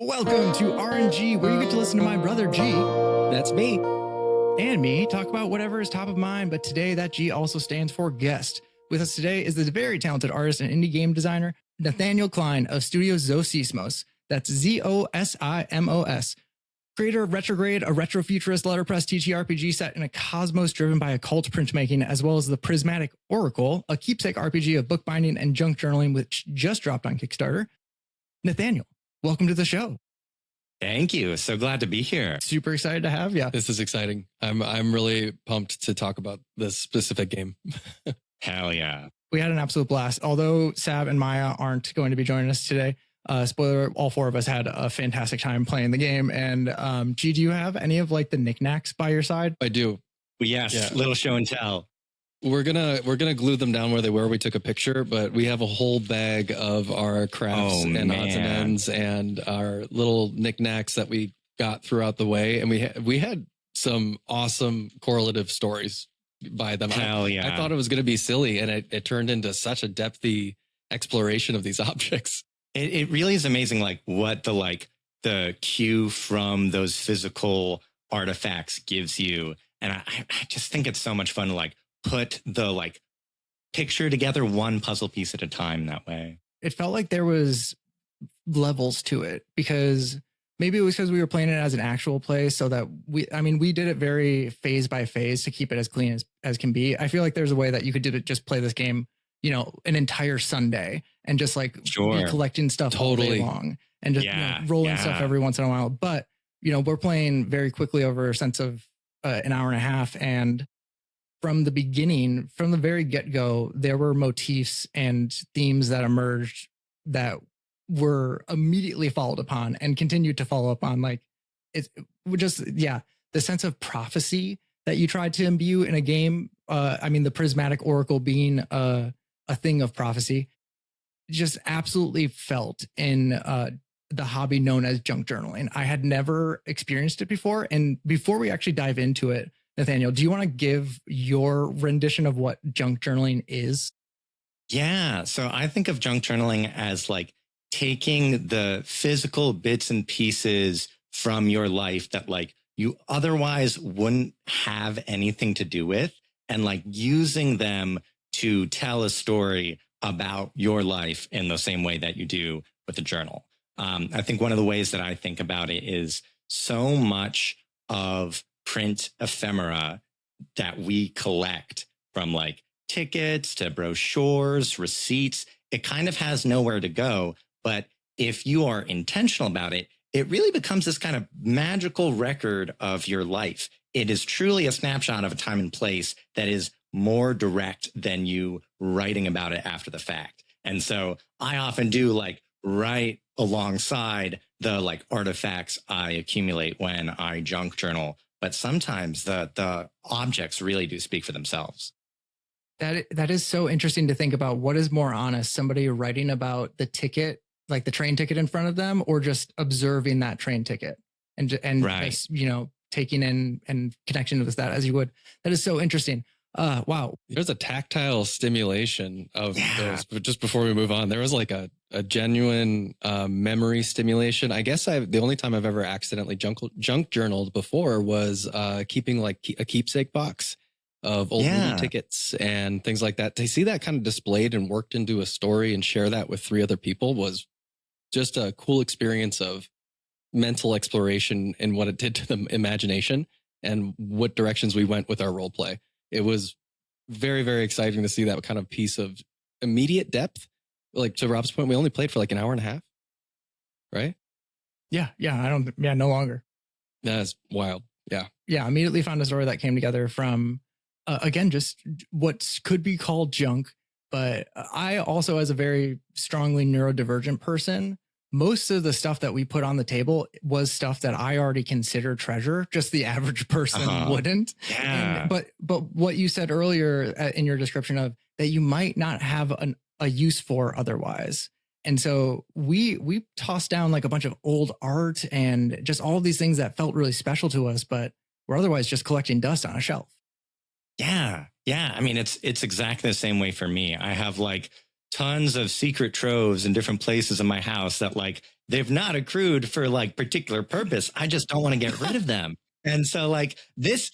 Welcome to RnG, where you get to listen to my brother G, That's me. and me talk about whatever is top of mind. But today, that G also stands for guest. With us today is the very talented artist and indie game designer, Nathaniel Klein of Studio Zosimos. That's Zosimos. Creator of Retrograde, a retro-futurist letterpress TTRPG set in a cosmos driven by occult printmaking, as well as the Prismatic Oracle, a keepsake RPG of bookbinding and junk journaling, which just dropped on Kickstarter. Nathaniel, welcome to the show. Thank you. So glad to be here. Super excited to have you. This is exciting. I'm really pumped to talk about this specific game. Hell yeah. We had an absolute blast. Although Sab and Maya aren't going to be joining us today, spoiler, all four of us had a fantastic time playing the game. And G, do you have any of like the knickknacks by your side? I do. Yes, yeah. Little show and tell. We're gonna glue them down where they were. We took a picture, but we have a whole bag of our crafts and odds and ends and our little knickknacks that we got throughout the way. And we had some awesome correlative stories by them. Hell yeah. I thought it was going to be silly, and it turned into such a depthy exploration of these objects. It really is amazing, like what the cue from those physical artifacts gives you. And I just think it's so much fun to like put the like picture together one puzzle piece at a time that way. It felt like there was levels to it, because maybe it was because we were playing it as an actual play, so that we did it very phase by phase to keep it as clean as can be. I feel like there's a way that you could do it, just play this game, an entire Sunday and just like be collecting stuff all day long and just rolling stuff every once in a while. But, we're playing very quickly over a sense of an hour and a half. And from the beginning, from the very get-go, there were motifs and themes that emerged that were immediately followed upon and continued to follow up on. Like, it's just, the sense of prophecy that you tried to imbue in a game. The Prismatic Oracle being a thing of prophecy, just absolutely felt in the hobby known as junk journaling. I had never experienced it before. And before we actually dive into it, Nathaniel, do you want to give your rendition of what junk journaling is? Yeah. So I think of junk journaling as like taking the physical bits and pieces from your life that like you otherwise wouldn't have anything to do with, and like using them to tell a story about your life in the same way that you do with a journal. I think one of the ways that I think about it is so much of print ephemera that we collect, from like tickets to brochures, receipts, it kind of has nowhere to go. But if you are intentional about it, it really becomes this kind of magical record of your life. It is truly a snapshot of a time and place that is more direct than you writing about it after the fact. And so I often do like write alongside the like artifacts I accumulate when I junk journal. But sometimes the objects really do speak for themselves. That is so interesting to think about. What is more honest, somebody writing about the ticket, like the train ticket in front of them, or just observing that train ticket and right. just, taking in and connection with that as you would. That is so interesting. Wow. There's a tactile stimulation of those. But just before we move on, there was like a genuine memory stimulation. I guess the only time I've ever accidentally junk journaled before was keeping like a keepsake box of old movie tickets and things like that. To see that kind of displayed and worked into a story and share that with 3 other people was just a cool experience of mental exploration and what it did to the imagination and what directions we went with our role play. It was very, very exciting to see that kind of piece of immediate depth. Like to Rob's point, we only played for like an hour and a half, right? Yeah. No longer. That's wild. Yeah. Yeah. Immediately found a story that came together from, again, just what could be called junk. But I also, as a very strongly neurodivergent person, most of the stuff that we put on the table was stuff that I already consider treasure. Just the average person wouldn't. Yeah. But what you said earlier in your description of that you might not have a use for otherwise. And so we tossed down like a bunch of old art and just all of these things that felt really special to us, but were otherwise just collecting dust on a shelf. Yeah. I mean, it's exactly the same way for me. I have like tons of secret troves in different places in my house that like they've not accrued for like particular purpose. I just don't want to get rid of them. And so like this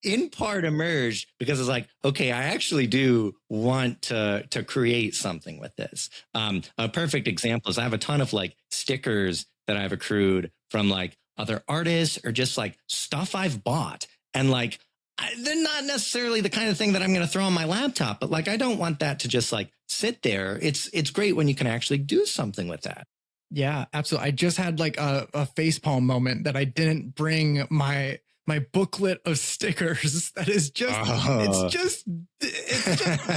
in part emerged because it's like, okay, I actually do want to create something with this. A perfect example is I have a ton of like stickers that I've accrued from like other artists or just like stuff I've bought. And like, they're not necessarily the kind of thing that I'm going to throw on my laptop, but like, I don't want that to just like sit there. It's great when you can actually do something with that. Yeah, absolutely. I just had like a facepalm moment that I didn't bring my booklet of stickers. That is just, it's just,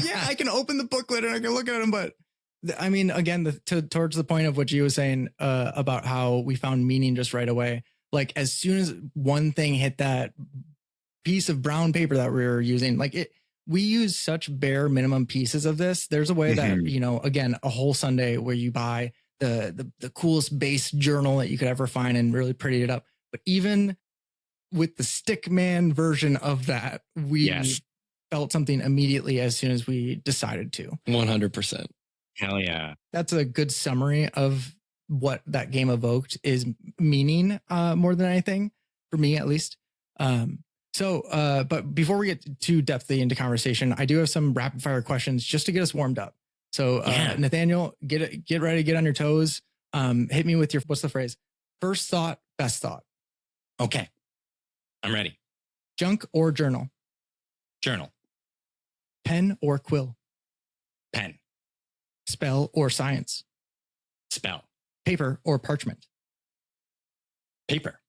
yeah, I can open the booklet and I can look at them. But I mean, again, towards the point of what you was saying about how we found meaning just right away. Like as soon as one thing hit that piece of brown paper that we were using, we use such bare minimum pieces of this. There's a way that, again, a whole Sunday where you buy the coolest base journal that you could ever find and really pretty it up. But even with the Stickman version of that, we felt something immediately as soon as we decided to. 100%. Hell yeah. That's a good summary of what that game evoked is meaning more than anything, for me at least. But before we get too depthly into conversation, I do have some rapid fire questions just to get us warmed up. So Nathaniel, get ready, get on your toes. Hit me with your, what's the phrase? First thought, best thought. Okay. I'm ready. Junk or journal? Journal. Pen or quill? Pen. Spell or science? Spell. Paper or parchment? Paper.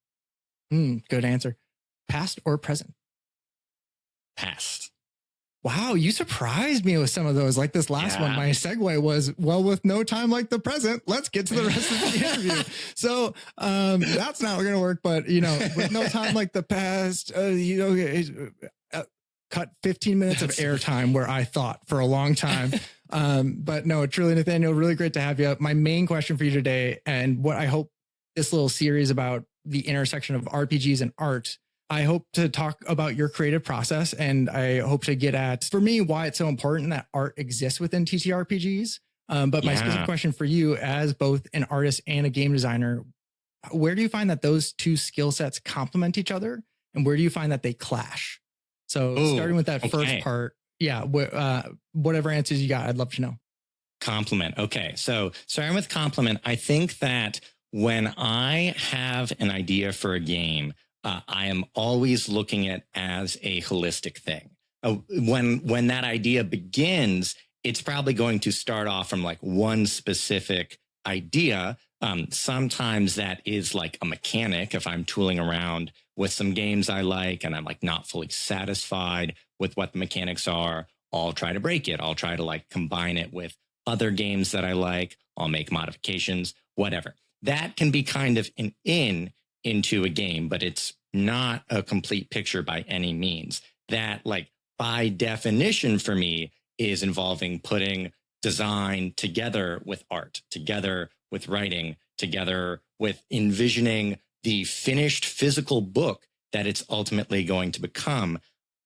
Good answer. Past or present? Past. Wow, you surprised me with some of those. Like this last one, my segue was, well, with no time like the present, let's get to the rest of the interview. So that's not going to work. But, with no time like the past, cut 15 minutes of airtime where I thought for a long time. But no, truly, Nathaniel, really great to have you. My main question for you today, and what I hope this little series about the intersection of RPGs and art, I hope to talk about your creative process, and I hope to get at, for me, why it's so important that art exists within TTRPGs. But my specific question for you, as both an artist and a game designer, where do you find that those two skill sets complement each other, and where do you find that they clash? So starting with that first part, whatever answers you got, I'd love to know. Compliment. Okay. So starting with compliment, I think that when I have an idea for a game, I am always looking at it as a holistic thing. When that idea begins, it's probably going to start off from like one specific idea. Sometimes that is like a mechanic. If I'm tooling around with some games I like and I'm like not fully satisfied with what the mechanics are, I'll try to break it. I'll try to like combine it with other games that I like. I'll make modifications, whatever. That can be kind of an into a game, but it's not a complete picture by any means. That, like, by definition for me is involving putting design together with art, together with writing, together with envisioning the finished physical book that it's ultimately going to become.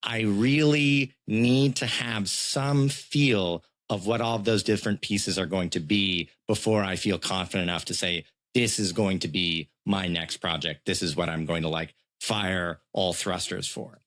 I really need to have some feel of what all of those different pieces are going to be before I feel confident enough to say, this is going to be my next project. This is what I'm going to like fire all thrusters for.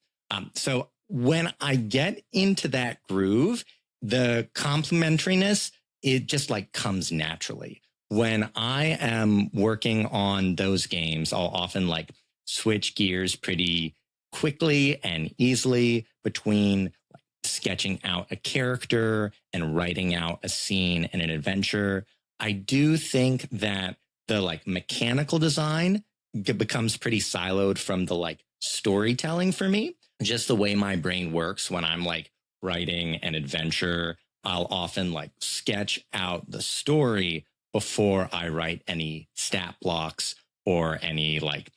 So when I get into that groove, the complementariness, it just like comes naturally. When I am working on those games, I'll often like switch gears pretty quickly and easily between like sketching out a character and writing out a scene and an adventure. I do think that the like mechanical design becomes pretty siloed from the like storytelling for me. Just the way my brain works when I'm like writing an adventure, I'll often like sketch out the story before I write any stat blocks or any like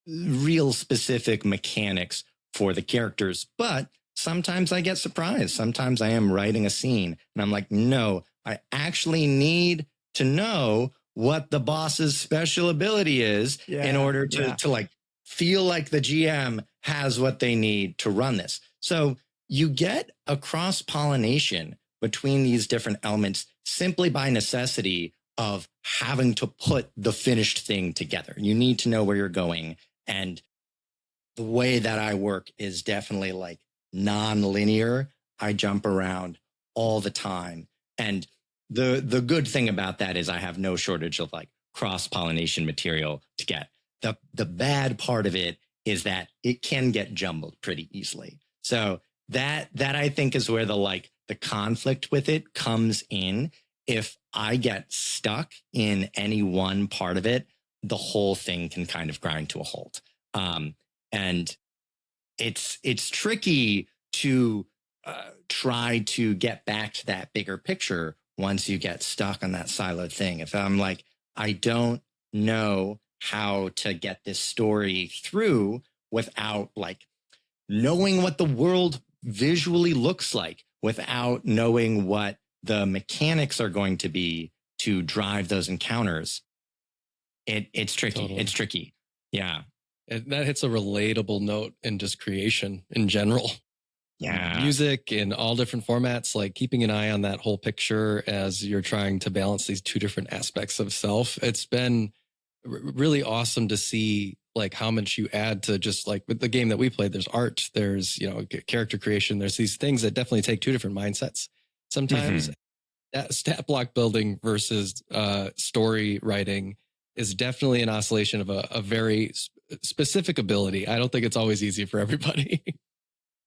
real specific mechanics for the characters. But sometimes I get surprised. Sometimes I am writing a scene and I'm like, no, I actually need to know what the boss's special ability is in order to like feel like the GM has what they need to run this. So you get a cross-pollination between these different elements simply by necessity of having to put the finished thing together. You need to know where you're going. And the way that I work is definitely like non-linear. I jump around all the time. And the good thing about that is I have no shortage of like cross-pollination material to get. The bad part of it is that it can get jumbled pretty easily. So that I think is where the conflict with it comes in. If I get stuck in any one part of it, the whole thing can kind of grind to a halt. And it's tricky to try to get back to that bigger picture once you get stuck on that siloed thing. If I'm like, I don't know how to get this story through without like knowing what the world visually looks like, without knowing what the mechanics are going to be to drive those encounters, it's tricky. Totally. It's tricky. Yeah. That hits a relatable note in just creation in general. Yeah. Music in all different formats, like keeping an eye on that whole picture as you're trying to balance these two different aspects of self. It's been really awesome to see like how much you add to just like with the game that we played. There's art, there's, character creation. There's these things that definitely take two different mindsets. Sometimes that stat block building versus story writing is definitely an oscillation of a very specific ability. I don't think it's always easy for everybody.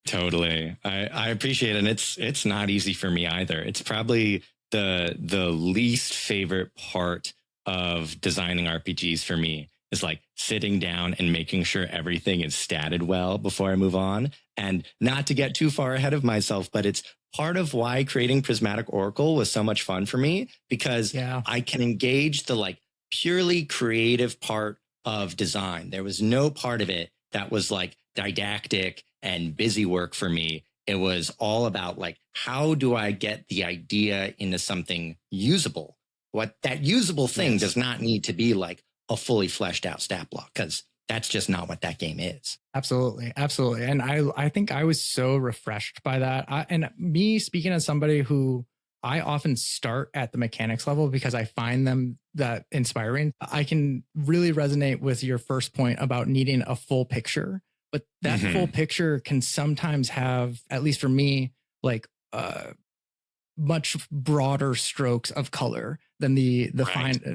Totally. I appreciate it. And it's not easy for me either. It's probably the least favorite part of designing RPGs for me is like sitting down and making sure everything is statted well before I move on. And not to get too far ahead of myself, but it's part of why creating Prismatic Oracle was so much fun for me, because I can engage the like purely creative part of design. There was no part of it that was like didactic and busy work for me. It was all about like, how do I get the idea into something usable? What that usable thing does not need to be like a fully fleshed out stat block, because that's just not what that game is. Absolutely. Absolutely. And I think I was so refreshed by that. And me speaking as somebody who I often start at the mechanics level because I find them that inspiring. I can really resonate with your first point about needing a full picture, but that full picture can sometimes have, at least for me, like much broader strokes of color than the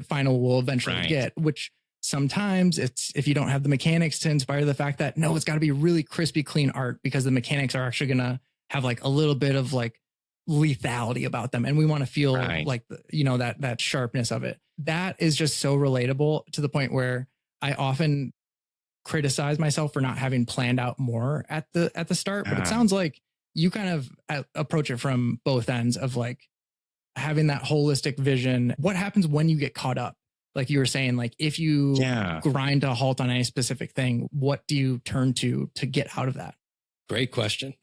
final will eventually get, which sometimes it's, if you don't have the mechanics to inspire the fact that no, it's got to be really crispy, clean art, because the mechanics are actually going to have like a little bit of like lethality about them. And we want to feel like, that sharpness of it. That is just so relatable to the point where I often criticize myself for not having planned out more at the start. But it sounds like you kind of approach it from both ends of like having that holistic vision. What happens when you get caught up? Like you were saying, like if you grind to a halt on any specific thing, what do you turn to get out of that? Great question.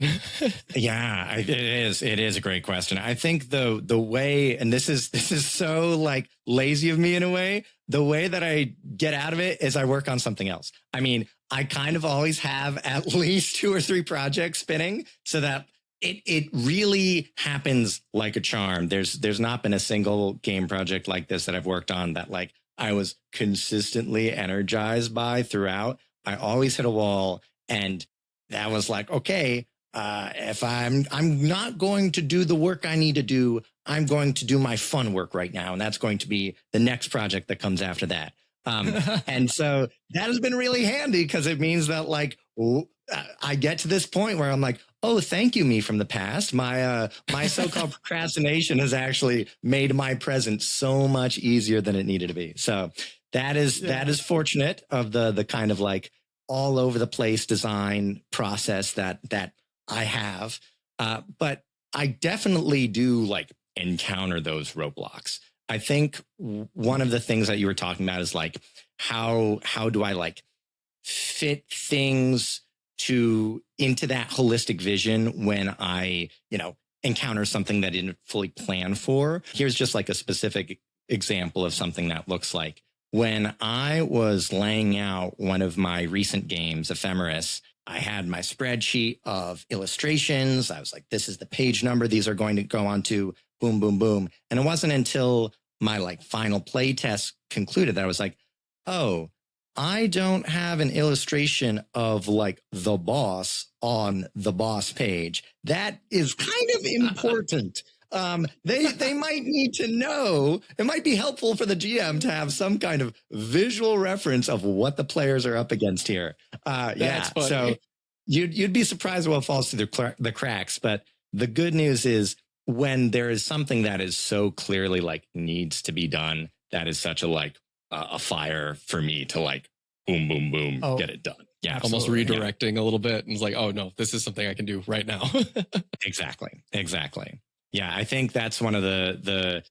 Yeah, it is. It is a great question. I think the way, and this is so like lazy of me in a way, the way that I get out of it is I work on something else. I mean, I kind of always have at least 2 or 3 projects spinning, so that it really happens like a charm. There's not been a single game project like this that I've worked on that like I was consistently energized by throughout. I always hit a wall, and that was like, okay, if I'm not going to do the work I need to do, I'm going to do my fun work right now. And that's going to be the next project that comes after that. And so that has been really handy, because it means that like, I get to this point where I'm like, oh, thank you, me from the past. My so-called procrastination has actually made my present so much easier than it needed to be. So that is fortunate of the kind of like all over the place design process that I have. But I definitely do like encounter those roadblocks. I think one of the things that you were talking about is like, how do I like fit things into that holistic vision when I, encounter something that I didn't fully plan for? Here's just like a specific example of something that looks like. When I was laying out one of my recent games, Ephemeris, I had my spreadsheet of illustrations. I was like, this is the page number these are going to go on to, boom, boom, boom. And it wasn't until my like final play test concluded that I was like, oh, I don't have an illustration of like the boss on the boss page. That is kind of important. They might need to know. It might be helpful for the GM to have some kind of visual reference of what the players are up against here. Yeah, funny. so you'd be surprised what falls through the cracks. But the good news is when there is something that is so clearly like needs to be done, that is such a like a fire for me to like boom, boom, boom, get it done. Yeah, almost redirecting a little bit, and it's like, oh no, this is something I can do right now. Exactly. Yeah, I think that's one of the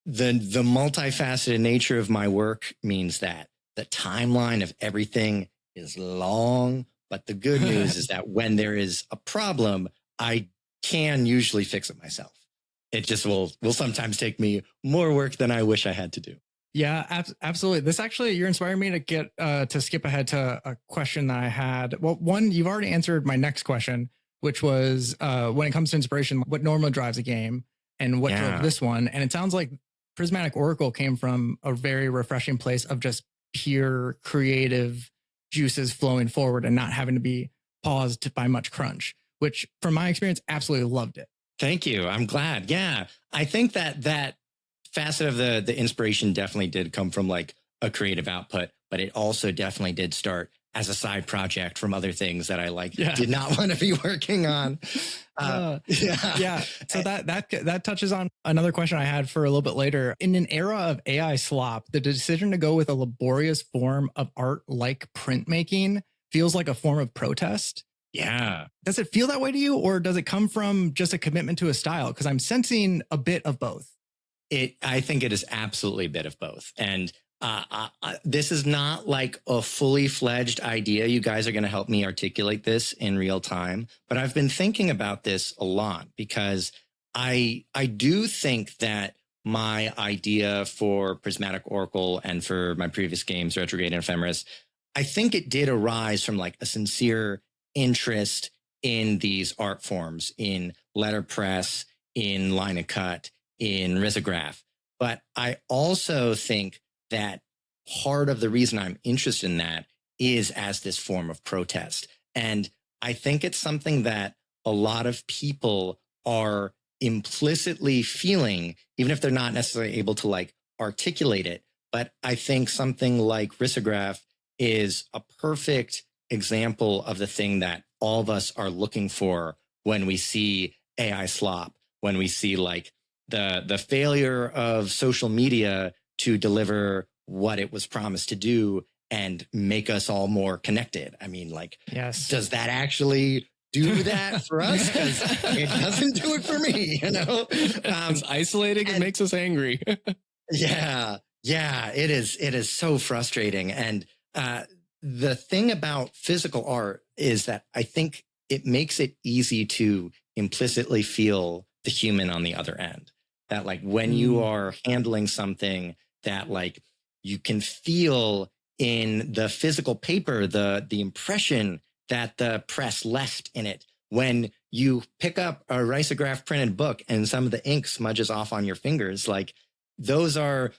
multifaceted nature of my work means that the timeline of everything is long. But the good news is that when there is a problem, I can usually fix it myself. It just will sometimes take me more work than I wish I had to do. Yeah, absolutely. This actually, you're inspiring me to get to skip ahead to a question that I had. Well, one, you've already answered my next question, which was when it comes to inspiration, what normally drives a game and what drove this one. And it sounds like Prismatic Oracle came from a very refreshing place of just pure creative juices flowing forward and not having to be paused by much crunch, which from my experience, absolutely loved it. Thank you. I'm glad. Yeah. I think that facet of the inspiration definitely did come from like a creative output, but it also definitely did start as a side project from other things that I did not want to be working on. Yeah. So that touches on another question I had for a little bit later. In an era of AI slop, the decision to go with a laborious form of art like printmaking feels like a form of protest. Yeah. Does it feel that way to you, or does it come from just a commitment to a style? Because I'm sensing a bit of both. I think it is absolutely a bit of both. And this is not like a fully fledged idea. You guys are going to help me articulate this in real time. But I've been thinking about this a lot because I do think that my idea for Prismatic Oracle and for my previous games, Retrograde and Ephemeris, I think it did arise from like a sincere interest in these art forms, in letterpress, in line of cut, in risograph. But I also think that part of the reason I'm interested in that is as this form of protest. And I think it's something that a lot of people are implicitly feeling, even if they're not necessarily able to like articulate it. But I think something like risograph is a perfect example of the thing that all of us are looking for when we see AI slop, when we see like the failure of social media to deliver what it was promised to do and make us all more connected. I mean, like, does that actually do that for us? Because it doesn't do it for me, you know? It's isolating and makes us angry. Yeah, it is so frustrating. And the thing about physical art is that I think it makes it easy to implicitly feel the human on the other end. That like when you are handling something that like you can feel in the physical paper, the impression that the press left in it. When you pick up a risograph printed book and some of the ink smudges off on your fingers, like those are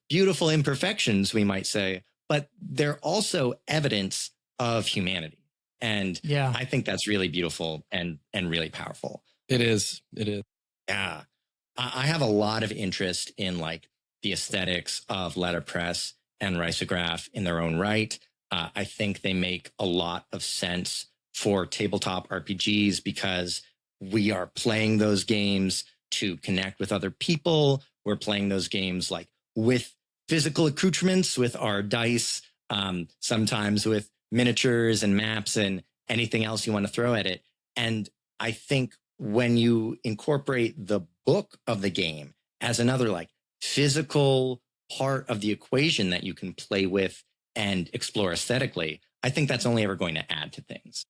beautiful imperfections, we might say, but they're also evidence of humanity. And I think that's really beautiful and really powerful. It is. Yeah. I have a lot of interest in like the aesthetics of letterpress and risograph in their own right. I think they make a lot of sense for tabletop RPGs because we are playing those games to connect with other people. We're playing those games like with physical accoutrements, with our dice, sometimes with miniatures and maps and anything else you want to throw at it. And I think when you incorporate the book of the game as another like physical part of the equation that you can play with and explore aesthetically, I think that's only ever going to add to things.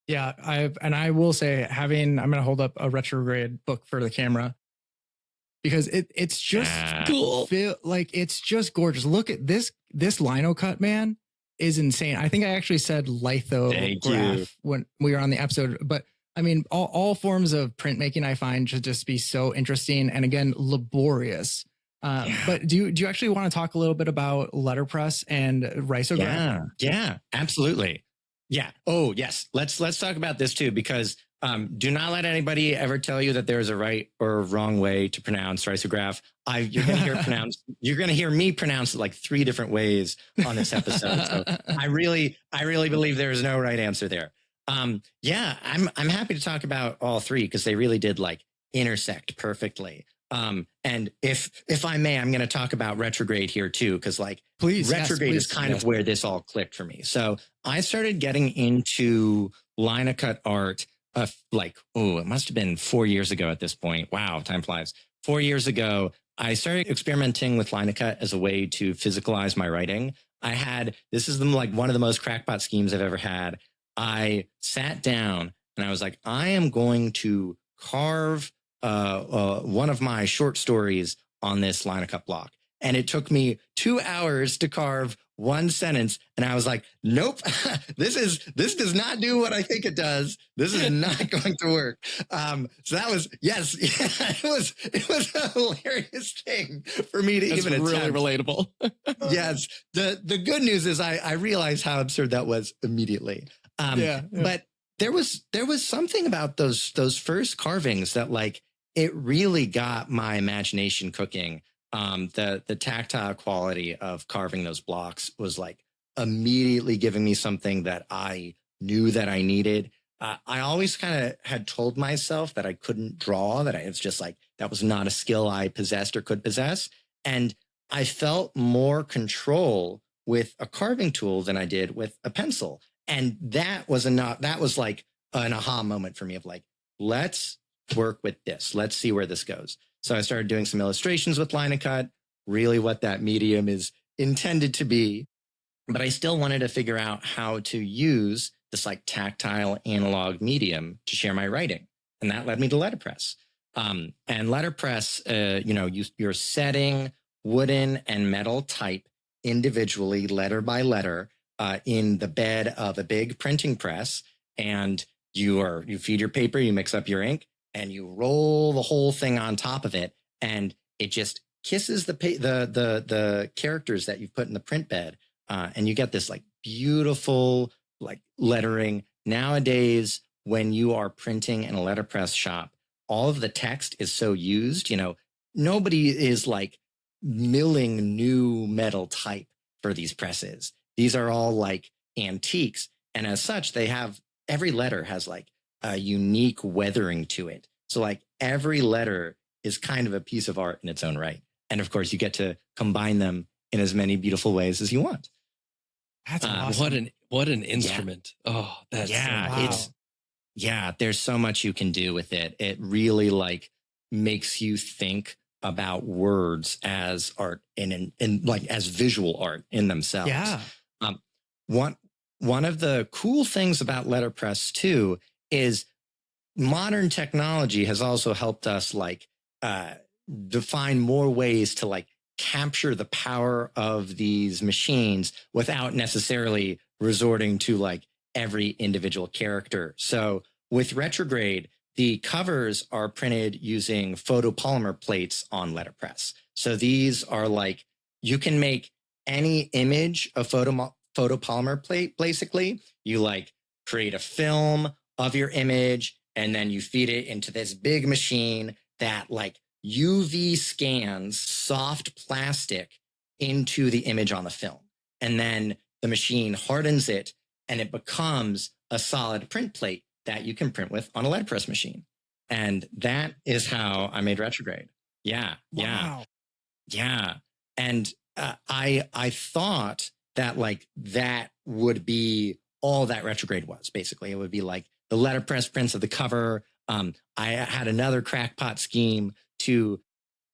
Yeah, I will say I'm going to hold up a retrograde book for the camera because it's just cool. It's just gorgeous. Look at this lino cut, man, is insane. I think I actually said lithograph when we were on the episode, but I mean, all forms of printmaking I find should just be so interesting and again, laborious. But do you actually want to talk a little bit about letterpress and risograph? Yeah, absolutely. Yeah. Oh, yes. Let's talk about this too, because do not let anybody ever tell you that there's a right or wrong way to pronounce risograph. You're going to hear me pronounce it like 3 different ways on this episode. So I really believe there is no right answer there. Yeah, I'm happy to talk about all 3 because they really did like intersect perfectly. And if I may, I'm going to talk about retrograde here too, because like retrograde is kind of where this all clicked for me. So I started getting into line of cut art it must have been 4 years ago at this point. Wow, time flies. 4 years ago, I started experimenting with line of cut as a way to physicalize my writing. This is one of the most crackpot schemes I've ever had. I sat down and I was like, I am going to carve one of my short stories on this line of cut block. And it took me 2 hours to carve one sentence. And I was like, nope, this does not do what I think it does. This is not going to work. So that was, yes, it was a hilarious thing for me to even attempt. Really relatable. Yes. The good news is I realized how absurd that was immediately. But there was something about those first carvings that like, it really got my imagination cooking. The tactile quality of carving those blocks was like immediately giving me something that I knew that I needed. I always kind of had told myself that I couldn't draw, it's just like, that was not a skill I possessed or could possess. And I felt more control with a carving tool than I did with a pencil. And that was like an aha moment for me of like, let's work with this. Let's see where this goes. So I started doing some illustrations with line of cut, really what that medium is intended to be. But I still wanted to figure out how to use this like tactile analog medium to share my writing. And that led me to letterpress. And letterpress, you're setting wooden and metal type individually, letter by letter, in the bed of a big printing press. And you feed your paper, you mix up your ink, and you roll the whole thing on top of it, and it just kisses the characters that you've put in the print bed, and you get this like beautiful like lettering. Nowadays, when you are printing in a letterpress shop, all of the text is so used. Nobody is like milling new metal type for these presses. These are all like antiques, and as such, every letter has like a unique weathering to it. So like every letter is kind of a piece of art in its own right. And of course you get to combine them in as many beautiful ways as you want. That's awesome. What an instrument. Yeah. Oh, that's there's so much you can do with it. It really like makes you think about words as art and like as visual art in themselves. Yeah. One of the cool things about letterpress too is modern technology has also helped us like define more ways to like capture the power of these machines without necessarily resorting to like every individual character. So with retrograde, the covers are printed using photopolymer plates on letterpress. So these are like, you can make any image a photopolymer plate. Basically, you like create a film of your image, and then you feed it into this big machine that like UV scans soft plastic into the image on the film. And then the machine hardens it and it becomes a solid print plate that you can print with on a letterpress machine. And that is how I made retrograde. Yeah. Wow. Yeah. And I thought that like that would be all that retrograde was. Basically, it would be like the letterpress prints of the cover. I had another crackpot scheme to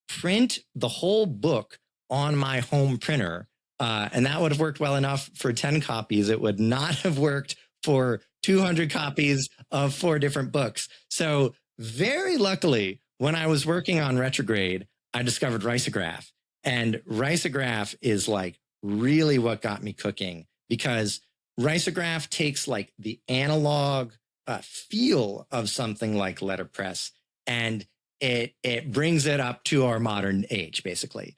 print the whole book on my home printer. And that would have worked well enough for 10 copies. It would not have worked for 200 copies of 4 different books. So very luckily, when I was working on retrograde, I discovered risograph. And risograph is like really what got me cooking, because risograph takes like the analog feel of something like letterpress, and it brings it up to our modern age, basically.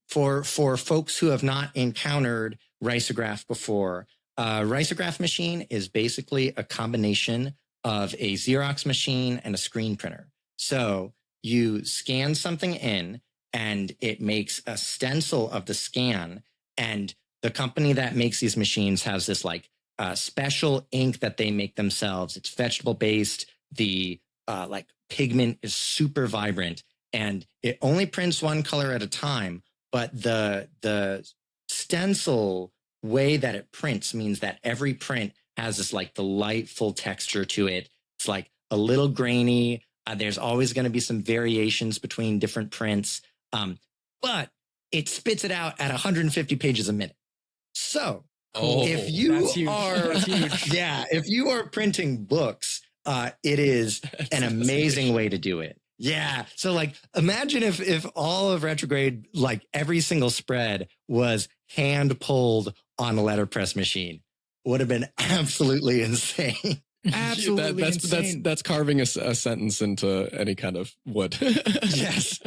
For folks who have not encountered Risograph before, Risograph machine is basically a combination of a Xerox machine and a screen printer. So you scan something in and it makes a stencil of the scan. And the company that makes these machines has this like special ink that they make themselves. It's vegetable based. The like pigment is super vibrant and it only prints one color at a time. But the stencil way that it prints means that every print has this like delightful texture to it. It's like a little grainy. There's always going to be some variations between different prints. But it spits it out at 150 pages a minute. So if you are, if you are printing books, it is an amazing way to do it. Yeah. So like, imagine if all of retrograde, like every single spread was hand pulled on a letterpress machine. Would have been absolutely insane. Absolutely insane. That's carving a sentence into any kind of wood. Yes,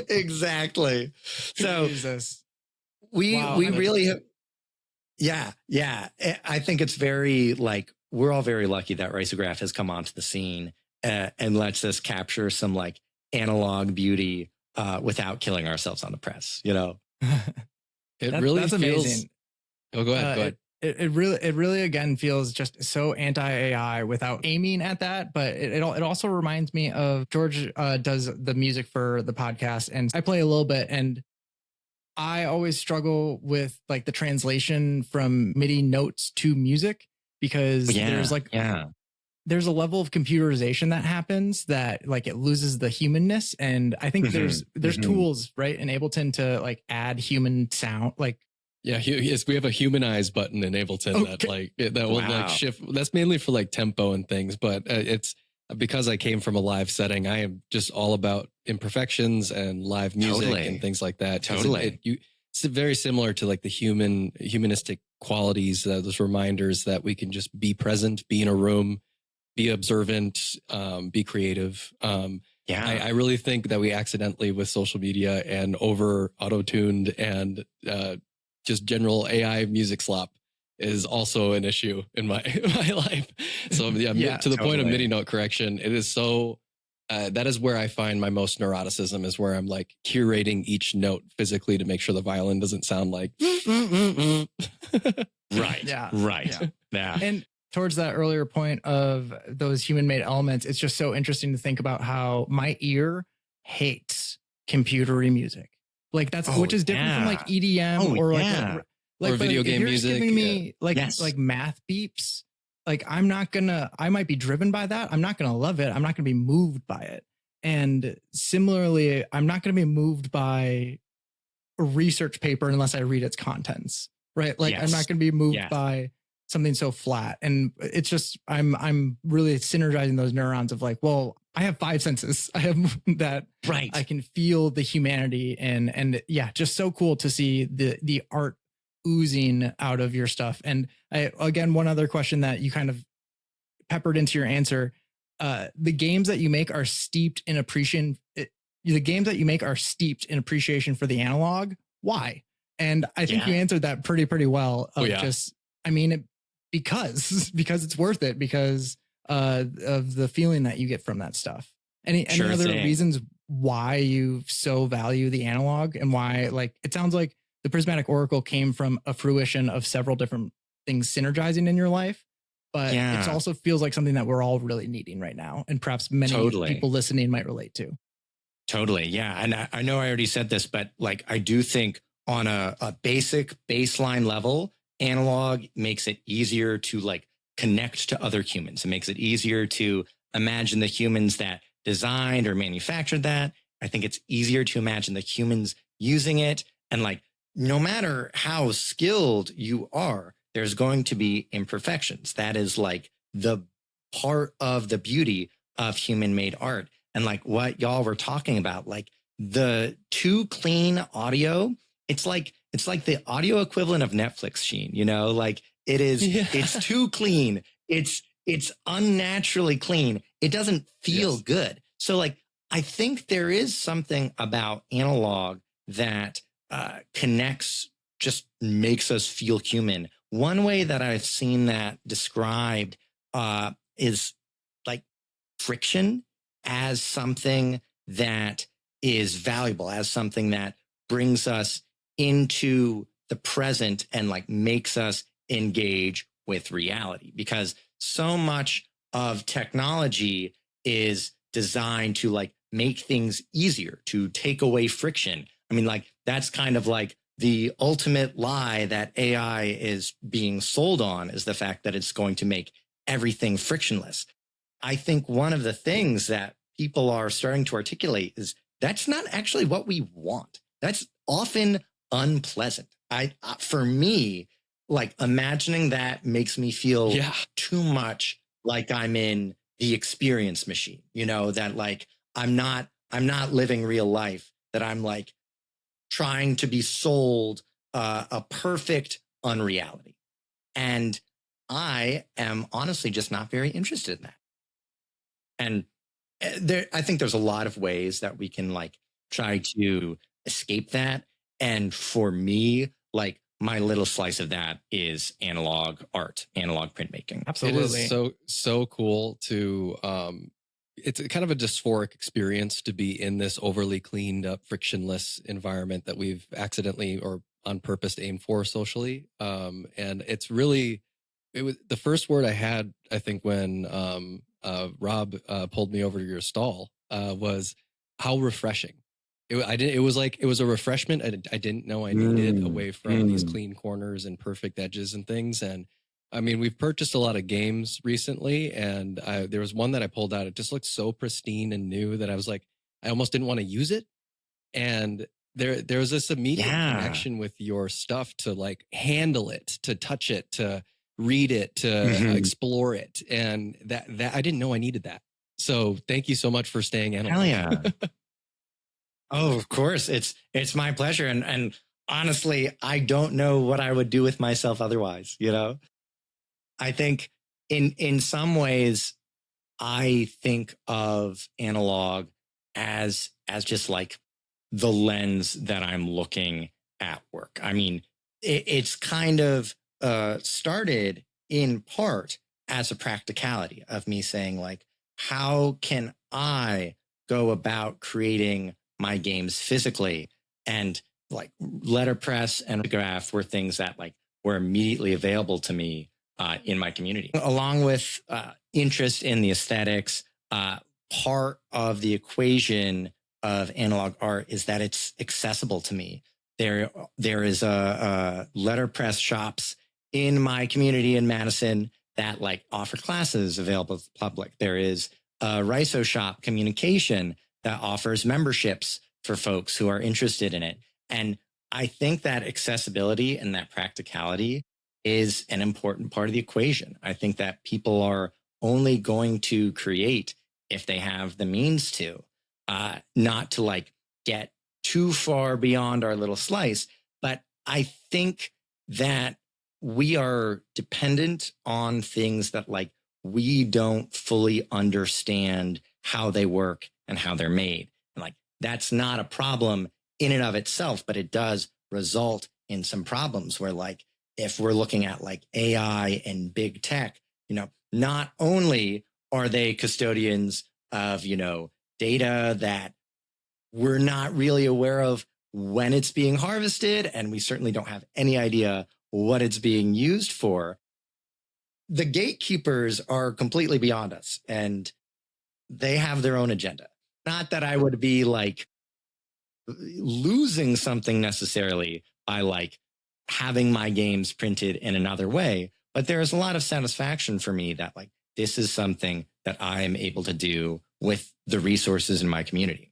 exactly. So Jesus. we really have, yeah. I think it's very like, we're all very lucky that Risograph has come onto the scene and lets us capture some like analog beauty without killing ourselves on the press, you know? That's feels amazing. Oh, go ahead. It really again feels just so anti-AI without aiming at that, but it also reminds me of George does the music for the podcast, and I play a little bit, and I always struggle with like the translation from MIDI notes to music because there's a level of computerization that happens that like it loses the humanness, and I think there's tools right in Ableton to like add human sound like. Yeah, yes, we have a humanize button in Ableton that will like shift. That's mainly for like tempo and things, but it's because I came from a live setting. I am just all about imperfections and live music and things like that. It's very similar to like the humanistic qualities, those reminders that we can just be present, be in a room, be observant, be creative. I really think that we accidentally with social media and over auto-tuned and just general AI music slop is also an issue in my life. So to the point of MIDI note correction, it is so, that is where I find my most neuroticism is where I'm like curating each note physically to make sure the violin doesn't sound like. Right. Yeah. And towards that earlier point of those human-made elements, it's just so interesting to think about how my ear hates computery music. Like that's which is different from like EDM or or video game music. Giving me like math beeps. Like I might be driven by that. I'm not gonna love it. I'm not gonna be moved by it. And similarly, I'm not gonna be moved by a research paper unless I read its contents. Right. Like I'm not gonna be moved by something so flat. And it's just I'm really synergizing those neurons of like, well, I have 5 senses. I have that. Right. I can feel the humanity and just so cool to see the art oozing out of your stuff. And again, one other question that you kind of peppered into your answer, the games that you make are steeped in appreciation. The games that you make are steeped in appreciation for the analog. Why? And I think you answered that pretty well. Because it's worth it because of the feeling that you get from that stuff. Any other reasons why you so value the analog and why, like, it sounds like the Prismatic Oracle came from a fruition of several different things synergizing in your life, but it also feels like something that we're all really needing right now. And perhaps many people listening might relate to. Totally. Yeah. And I know I already said this, but like, I do think on a basic baseline level, analog makes it easier to like connect to other humans. It makes it easier to imagine the humans that designed or manufactured that. I think it's easier to imagine the humans using it. And like, no matter how skilled you are, there's going to be imperfections. That is like the part of the beauty of human made art. And like what y'all were talking about, like the too clean audio, it's like the audio equivalent of Netflix, Sheen, you know, like it is, it's too clean. It's it's unnaturally clean. It doesn't feel good. So like, I think there is something about analog that connects, just makes us feel human. One way that I've seen that described is like friction as something that is valuable, as something that brings us into the present and like makes us engage with reality, because so much of technology is designed to like make things easier, to take away friction. I mean, like that's kind of like the ultimate lie that AI is being sold on, is the fact that it's going to make everything frictionless. I think one of the things that people are starting to articulate is that's not actually what we want. That's often unpleasant. For me, like imagining that makes me feel too much like I'm in the experience machine, you know, that like I'm not living real life, that I'm like trying to be sold a perfect unreality. And I am honestly just not very interested in that. And I think there's a lot of ways that we can like try to escape that. And for me, like my little slice of that is analog art, analog printmaking. Absolutely. It is so cool to it's kind of a dysphoric experience to be in this overly cleaned up, frictionless environment that we've accidentally or on purpose aimed for socially. And it's really, it was the first word I had, I think, when Rob pulled me over to your stall was how refreshing. It was like, it was a refreshment I didn't know I needed, away from these clean corners and perfect edges and things. And I mean, we've purchased a lot of games recently, and there was one that I pulled out. It just looked so pristine and new that I was like, I almost didn't want to use it. And there was this immediate connection with your stuff to like handle it, to touch it, to read it, to explore it. And that I didn't know I needed that. So thank you so much for staying analog. Hell yeah. Oh, of course. It's my pleasure. And honestly, I don't know what I would do with myself otherwise, you know? I think in some ways, I think of analog as just like the lens that I'm looking at work. I mean, it's kind of started in part as a practicality of me saying like, how can I go about creating my games physically? And like letterpress and photograph were things that like were immediately available to me in my community, along with interest in the aesthetics. Part of the equation of analog art is that it's accessible to me. There is a letterpress shops in my community in Madison that like offer classes available to the public. There is a Riso shop communication that offers memberships for folks who are interested in it. And I think that accessibility and that practicality is an important part of the equation. I think that people are only going to create if they have the means to, not to like get too far beyond our little slice. But I think that we are dependent on things that like we don't fully understand how they work and how they're made. And like, that's not a problem in and of itself, but it does result in some problems where like, if we're looking at like AI and big tech, you know, not only are they custodians of, you know, data that we're not really aware of when it's being harvested, and we certainly don't have any idea what it's being used for. The gatekeepers are completely beyond us, and they have their own agenda. Not that I would be like losing something necessarily by like having my games printed in another way, but there is a lot of satisfaction for me that like this is something that I am able to do with the resources in my community.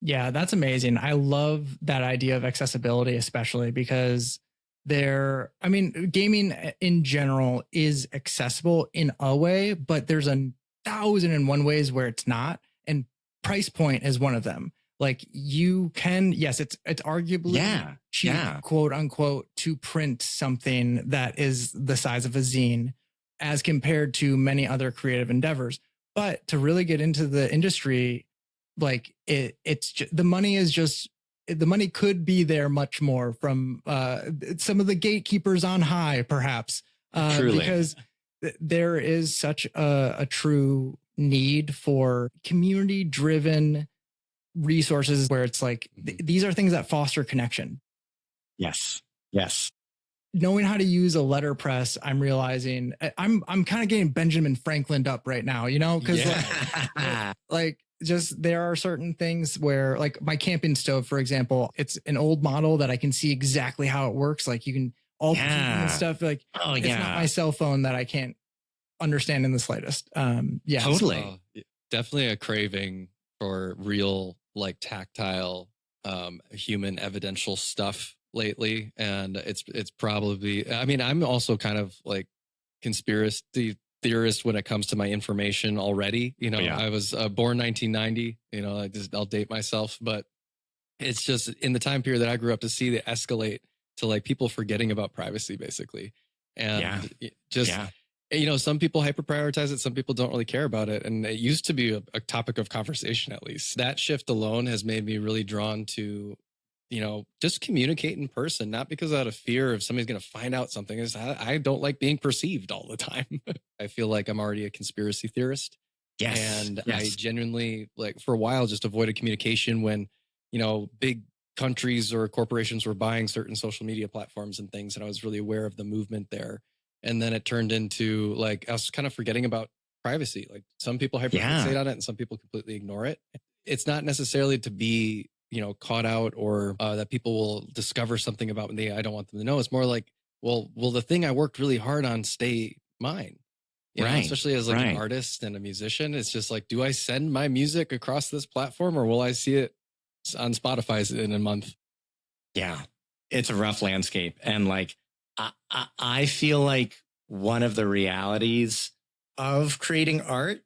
Yeah, that's amazing. I love that idea of accessibility, especially because gaming in general is accessible in a way, but there's 1,001 ways where it's not. And price point is one of them. Like you can, yes, it's arguably cheap, quote unquote, to print something that is the size of a zine as compared to many other creative endeavors. But to really get into the industry, like the money could be there much more from some of the gatekeepers on high, perhaps, because there is such a true need for community driven resources where it's like these are things that foster connection. Yes. Knowing how to use a letterpress, I'm realizing I'm kind of getting Benjamin Franklin'd up right now, because like just there are certain things where, like my camping stove, for example, it's an old model that I can see exactly how it works. Like you can all and stuff. Like it's not my cell phone that I can't understand in the slightest. Totally. Definitely a craving for real, like tactile, human evidential stuff lately. And it's probably, I mean, I'm also kind of like conspiracy theorist when it comes to my information already. I was born 1990, I'll date myself, but it's just in the time period that I grew up to see it escalate to like people forgetting about privacy basically. And some people hyper prioritize it. Some people don't really care about it. And it used to be a topic of conversation, at least. That shift alone has made me really drawn to, just communicate in person, not because out of fear of somebody's going to find out something. I don't like being perceived all the time. I feel like I'm already a conspiracy theorist. Yes. And I genuinely, like, for a while, just avoided communication when, big countries or corporations were buying certain social media platforms and things. And I was really aware of the movement there. And then it turned into like, I was kind of forgetting about privacy. Like some people hyperfixate on it and some people completely ignore it. It's not necessarily to be, caught out or that people will discover something about me I don't want them to know. It's more like, will the thing I worked really hard on stay mine? Especially as like an artist and a musician. It's just like, do I send my music across this platform or will I see it on Spotify in a month? Yeah, it's a rough landscape. And like, I feel like one of the realities of creating art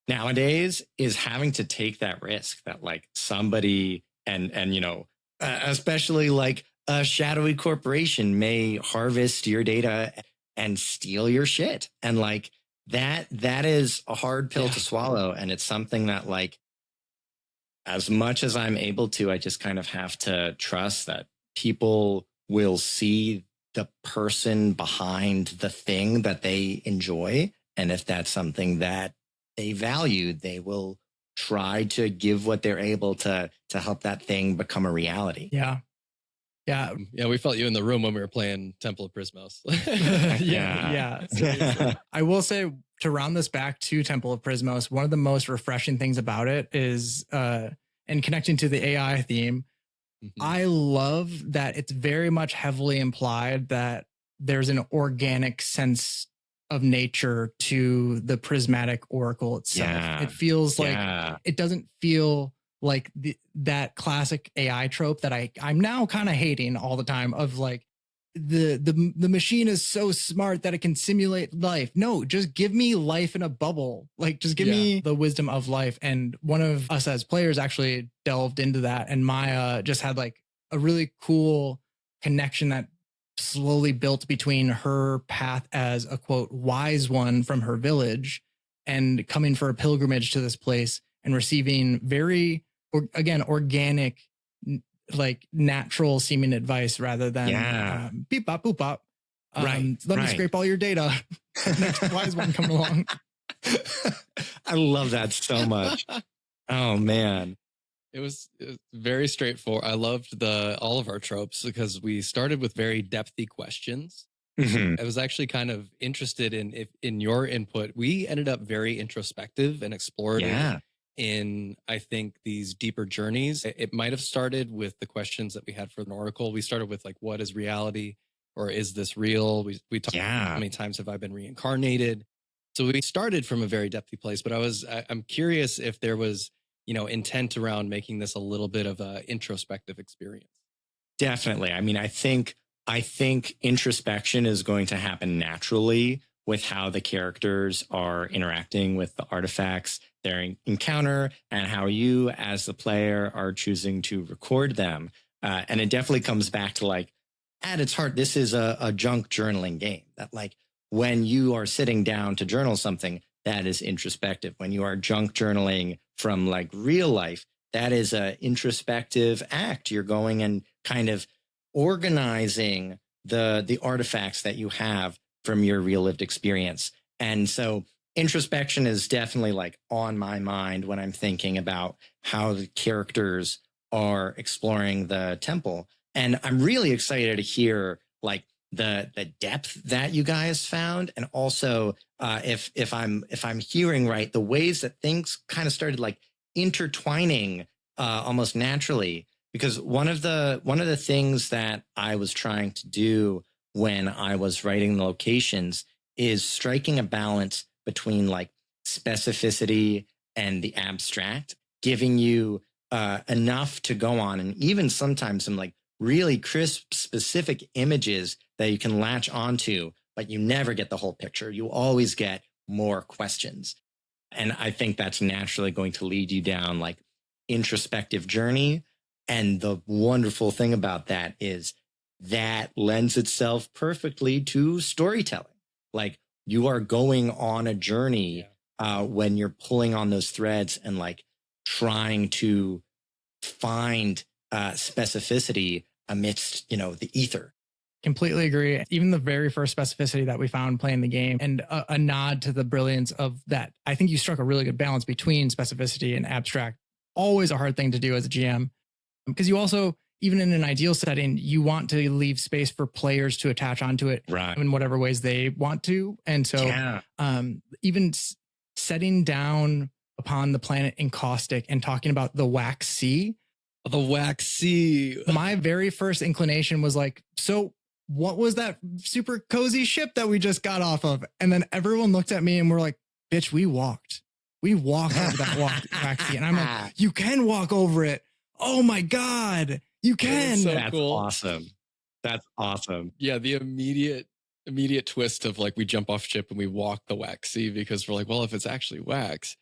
nowadays is having to take that risk that like somebody and especially like a shadowy corporation may harvest your data and steal your shit. And like that is a hard pill to swallow. And it's something that like, as much as I'm able to, I just kind of have to trust that people will see the person behind the thing that they enjoy. And if that's something that they value, they will try to give what they're able to help that thing become a reality. Yeah. We felt you in the room when we were playing Temple of Prismos. Yeah. I will say, to round this back to Temple of Prismos, one of the most refreshing things about it is, and connecting to the AI theme, I love that it's very much heavily implied that there's an organic sense of nature to the Prismatic Oracle itself. It feels like it doesn't feel like that classic AI trope that I'm now kind of hating all the time of like the machine is so smart that it can simulate life. No, just give me life in a bubble. Like just give me the wisdom of life. And one of us as players actually delved into that, and Maya just had like a really cool connection that slowly built between her path as a quote wise one from her village and coming for a pilgrimage to this place and receiving very organic, like natural seeming advice rather than beep bop boop bop. Let me scrape all your data. Next wise one coming along. I love that so much. Oh man. It was very straightforward. I loved all of our tropes because we started with very depthy questions. I was actually kind of interested in your input. We ended up very introspective and explorative in, I think, these deeper journeys. It might have started with the questions that we had for an oracle. We started with like, what is reality, or is this real? We talked about how many times have I been reincarnated. So we started from a very depthy place. But I'm curious if there was intent around making this a little bit of a introspective experience. Definitely. I mean, I think introspection is going to happen naturally with how the characters are interacting with the artifacts, their encounter, and how you as the player are choosing to record them. And it definitely comes back to like, at its heart, this is a junk journaling game that like when you are sitting down to journal something, that is introspective. When you are junk journaling from like real life, that is an introspective act. You're going and kind of organizing the artifacts that you have from your real lived experience. And so introspection is definitely like on my mind when I'm thinking about how the characters are exploring the temple. And I'm really excited to hear like the depth that you guys found. And also if I'm hearing right, the ways that things kind of started like intertwining almost naturally. Because one of the things that I was trying to do when I was writing the locations is striking a balance between like specificity and the abstract, giving you enough to go on, and even sometimes some like really crisp, specific images that you can latch onto, but you never get the whole picture. You always get more questions. And I think that's naturally going to lead you down like introspective journey. And the wonderful thing about that is that lends itself perfectly to storytelling. Like you are going on a journey when you're pulling on those threads and like trying to find specificity amidst, the ether. Completely agree. Even the very first specificity that we found playing the game, and a nod to the brilliance of that. I think you struck a really good balance between specificity and abstract. Always a hard thing to do as a GM, because you also, even in an ideal setting, you want to leave space for players to attach onto it in whatever ways they want to. And so even setting down upon the planet Encaustic and talking about the wax sea. The wax sea. My very first inclination was like, so what was that super cozy ship that we just got off of? And then everyone looked at me and we're like, bitch, we walked over that wax sea. And I'm like, you can walk over it. Oh my God, you can. That's cool. Awesome. That's awesome. Yeah. The immediate twist of like, we jump off ship and we walk the wax sea because we're like, well, if it's actually wax,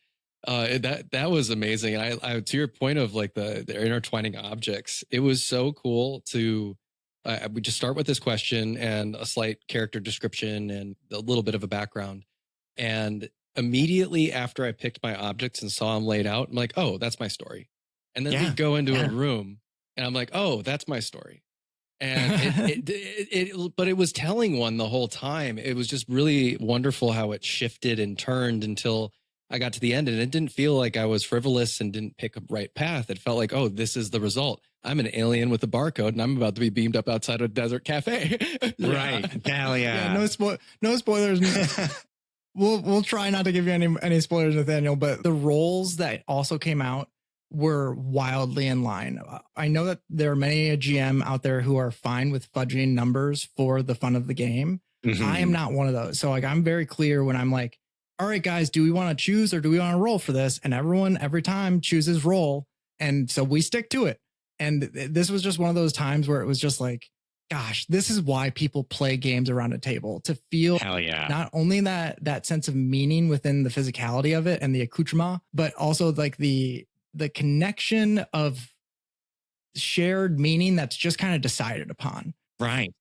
that was amazing. And I to your point of like the intertwining objects, it was so cool to we just start with this question and a slight character description and a little bit of a background. And immediately after I picked my objects and saw them laid out, I'm like, oh, that's my story. And then we go into a room and I'm like, oh, that's my story. And but it was telling one the whole time. It was just really wonderful how it shifted and turned until I got to the end, and it didn't feel like I was frivolous and didn't pick a right path. It felt like, oh, this is the result. I'm an alien with a barcode and I'm about to be beamed up outside a desert cafe. Right. Hell yeah. No spoilers. We'll try not to give you any spoilers, Nathaniel, but the roles that also came out were wildly in line. I know that there are many a GM out there who are fine with fudging numbers for the fun of the game. Mm-hmm. I am not one of those. So like, I'm very clear when I'm like, all right, guys, do we want to choose or do we want to roll for this? And everyone every time chooses roll. And so we stick to it. And this was just one of those times where it was just like, gosh, this is why people play games around a table, to feel not only that sense of meaning within the physicality of it and the accoutrement, but also like the connection of shared meaning that's just kind of decided upon. Right.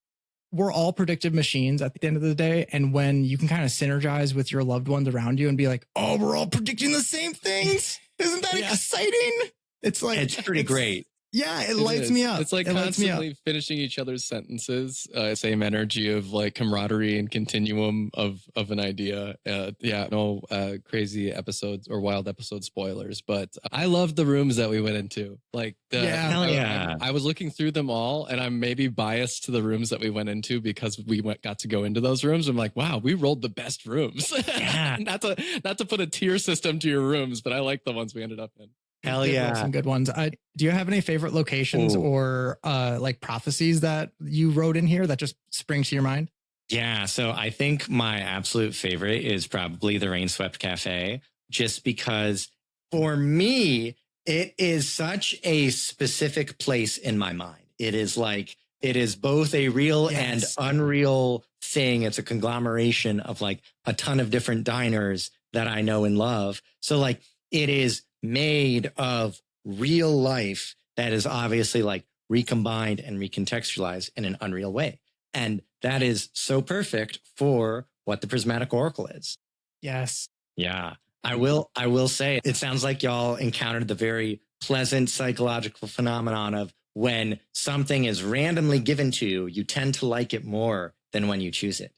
We're all predictive machines at the end of the day. And when you can kind of synergize with your loved ones around you and be like, oh, we're all predicting the same things. Isn't that exciting? It's like, it's pretty great. Yeah, it lights me up. It's like constantly finishing each other's sentences. Same energy of like camaraderie and continuum of an idea. No crazy episodes or wild episode spoilers, but I loved the rooms that we went into. Like, I was looking through them all, and I'm maybe biased to the rooms that we went into because we got to go into those rooms. I'm like, wow, we rolled the best rooms. Yeah. not to put a tier system to your rooms, but I like the ones we ended up in. Hell yeah. Some good ones. Do you have any favorite locations or like prophecies that you wrote in here that just springs to your mind? Yeah. So I think my absolute favorite is probably the Rainswept Cafe, just because for me, it is such a specific place in my mind. It is like, it is both a real and unreal thing. It's a conglomeration of like a ton of different diners that I know and love. So like it is made of real life that is obviously like recombined and recontextualized in an unreal way. And that is so perfect for what the Prismatic Oracle is. Yes. Yeah. I will say it sounds like y'all encountered the very pleasant psychological phenomenon of when something is randomly given to you, you tend to like it more than when you choose it.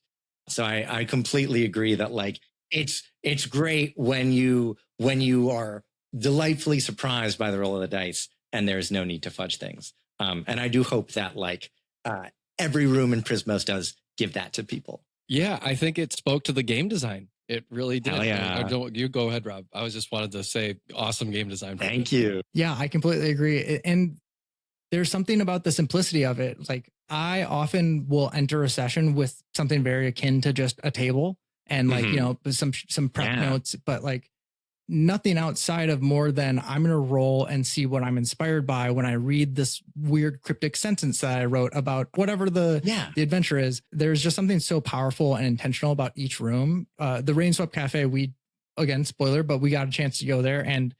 So I completely agree that like it's great when you are delightfully surprised by the roll of the dice and there's no need to fudge things. And I do hope that like every room in Prismos does give that to people. Yeah, I think it spoke to the game design. It really did. Hell yeah. You go ahead, Rob. I was just wanted to say awesome game design. Thank you. Yeah, I completely agree. And there's something about the simplicity of it. Like I often will enter a session with something very akin to just a table and like, you know, some prep notes, but like nothing outside of more than I'm going to roll and see what I'm inspired by when I read this weird cryptic sentence that I wrote about whatever the adventure is. There's just something so powerful and intentional about each room. The Rainswept Cafe, again, spoiler, but we got a chance to go there and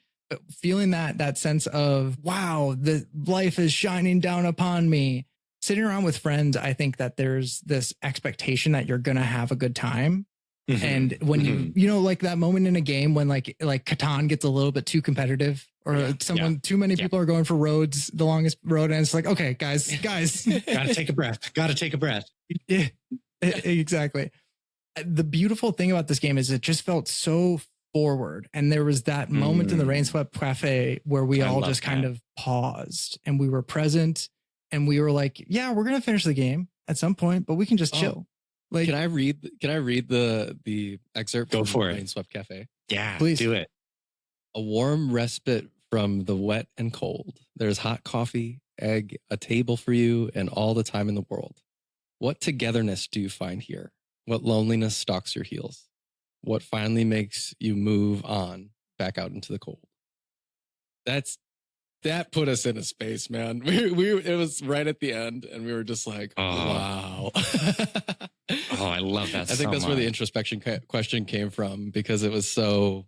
feeling that sense of, wow, the life is shining down upon me. Sitting around with friends, I think that there's this expectation that you're going to have a good time. And when you know, like that moment in a game when like Catan gets a little bit too competitive or too many people are going for roads, the longest road. And it's like, okay, guys, gotta take a breath. Yeah, exactly. The beautiful thing about this game is it just felt so forward. And there was that moment in the Rainswept Cafe where we all just kind of paused and we were present and we were like, yeah, we're going to finish the game at some point, but we can just chill. Like, can I read the excerpt Go from for it. Rainswept Cafe? Yeah, please do it. A warm respite from the wet and cold. There's hot coffee, egg, a table for you, and all the time in the world. What togetherness do you find here? What loneliness stalks your heels? What finally makes you move on back out into the cold? That put us in a space, man. It was right at the end, and we were just like, wow. Oh, I love that. I think that's where the introspection question came from because it was so,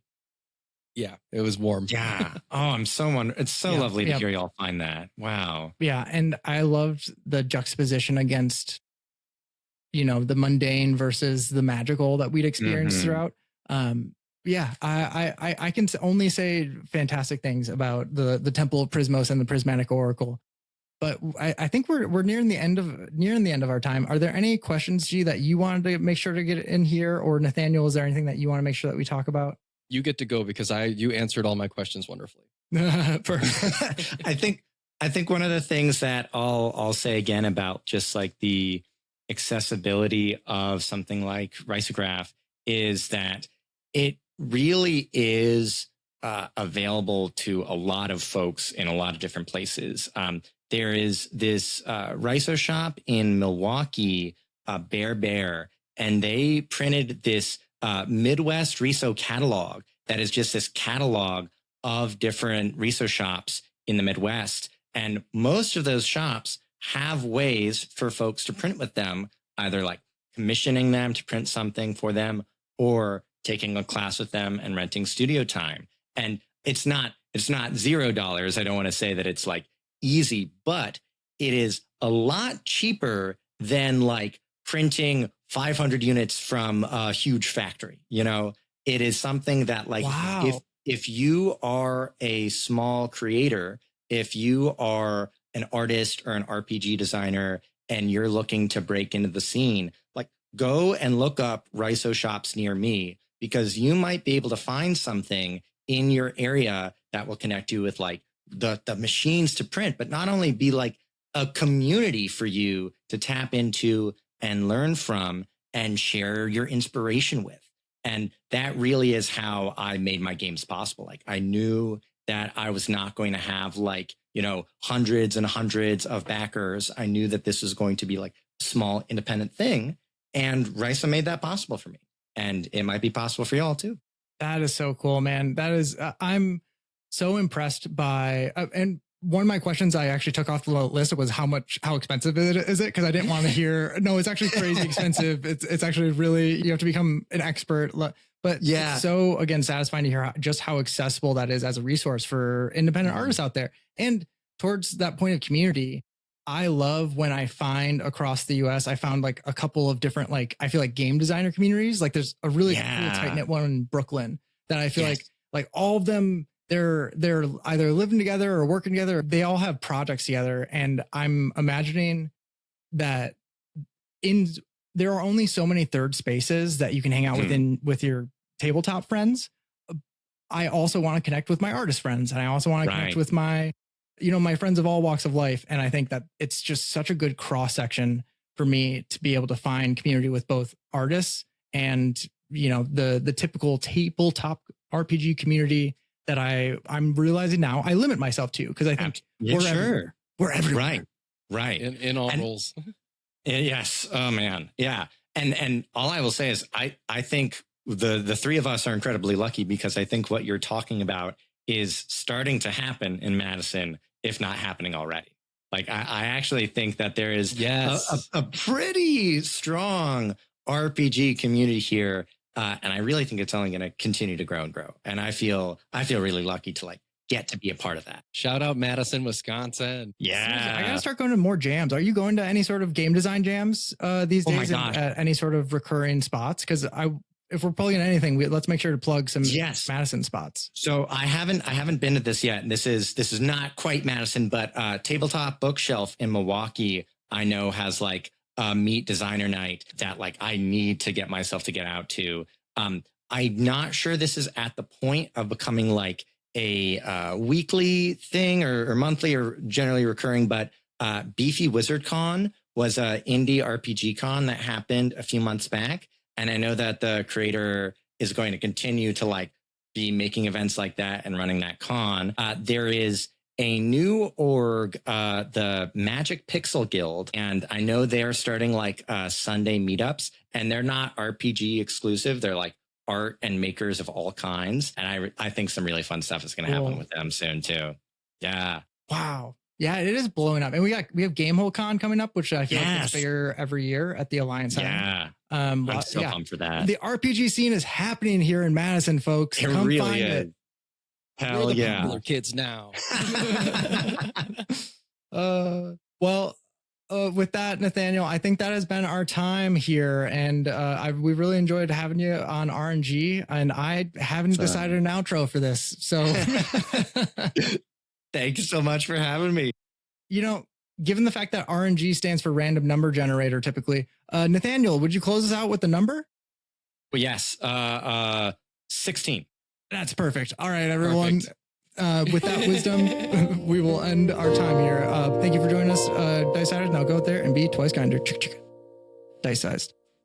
it was warm. Yeah. Oh, it's so lovely to hear y'all find that. Wow. Yeah. And I loved the juxtaposition against, you know, the mundane versus the magical that we'd experienced throughout. I can only say fantastic things about the Temple of Prismos and the Prismatic Oracle. But I think we're nearing the end of our time. Are there any questions, G, that you wanted to make sure to get in here, or Nathaniel, is there anything that you want to make sure that we talk about? You get to go because you answered all my questions wonderfully. I think one of the things that I'll say again about just like the accessibility of something like Risograph is that it really is available to a lot of folks in a lot of different places. There is this Riso shop in Milwaukee, Bear, and they printed this Midwest Riso catalog that is just this catalog of different Riso shops in the Midwest. And most of those shops have ways for folks to print with them, either like commissioning them to print something for them or taking a class with them and renting studio time. And it's not $0. I don't want to say that it's like easy, but it is a lot cheaper than like printing 500 units from a huge factory. You know, it is something that like, if you are a small creator, if you are an artist or an RPG designer and you're looking to break into the scene, like go and look up Riso shops near me, because you might be able to find something in your area that will connect you with like the machines to print, but not only be like a community for you to tap into and learn from and share your inspiration with. And that really is how I made my games possible. Like I knew that I was not going to have like, you know, hundreds and hundreds of backers. I knew that this was going to be like a small independent thing. And Riso made that possible for me. And it might be possible for y'all too. That is so cool, man. That is, I'm so impressed by, and one of my questions I actually took off the list was how expensive is it? Because I didn't want to hear, no, it's actually crazy expensive. It's actually really, you have to become an expert. But it's so, again, satisfying to hear just how accessible that is as a resource for independent artists out there. And towards that point of community, I love when I find across the US, I found like a couple of different, like, I feel like game designer communities. Like there's a really cool tight knit one in Brooklyn that I feel like all of them, they're either living together or working together. They all have projects together. And I'm imagining that there are only so many third spaces that you can hang out within with your tabletop friends. I also want to connect with my artist friends, and I also want to connect with my friends of all walks of life. And I think that it's just such a good cross section for me to be able to find community with both artists and, the typical tabletop RPG community that I'm realizing now I limit myself to, because I think we're everywhere. Right. In all roles. Yes. Oh man. Yeah. And all I will say is I think the three of us are incredibly lucky, because I think what you're talking about is starting to happen in Madison, if not happening already. Like I actually think that there is a pretty strong RPG community here. And I really think it's only going to continue to grow and grow. And I feel really lucky to like get to be a part of that. Shout out Madison, Wisconsin. Yeah. I gotta start going to more jams. Are you going to any sort of game design jams these days at any sort of recurring spots? Because if we're plugging anything, let's make sure to plug some Madison spots. So I haven't been to this yet. This is not quite Madison, but Tabletop Bookshelf in Milwaukee, I know, has like a meet designer night that like I need to get myself to get out to. I'm not sure this is at the point of becoming like a weekly thing or monthly or generally recurring, but Beefy Wizard Con was a indie RPG con that happened a few months back. And I know that the creator is going to continue to like be making events like that and running that con. There is a new org, the Magic Pixel Guild. And I know they're starting like Sunday meetups, and they're not RPG exclusive. They're like art and makers of all kinds. And I think some really fun stuff is going to happen with them soon too. Yeah. Wow. Yeah, it is blowing up. And we have Gamehole Con coming up, which I feel like gets bigger every year at the Alliance Center. Yeah. I'm so pumped for that. The RPG scene is happening here in Madison, folks. It Come really find is. it. Hell We're the yeah. popular kids now. With that, Nathaniel, I think that has been our time here, and we really enjoyed having you on RnG, and I haven't decided an outro for this. So thank you so much for having me. Given the fact that RnG stands for random number generator, typically, Nathaniel, would you close us out with the number? Well, yes. 16. That's perfect. All right, everyone. With that wisdom, we will end our time here. Thank you for joining us, Dice Sizers. Now go out there and be twice kinder. Dice sized.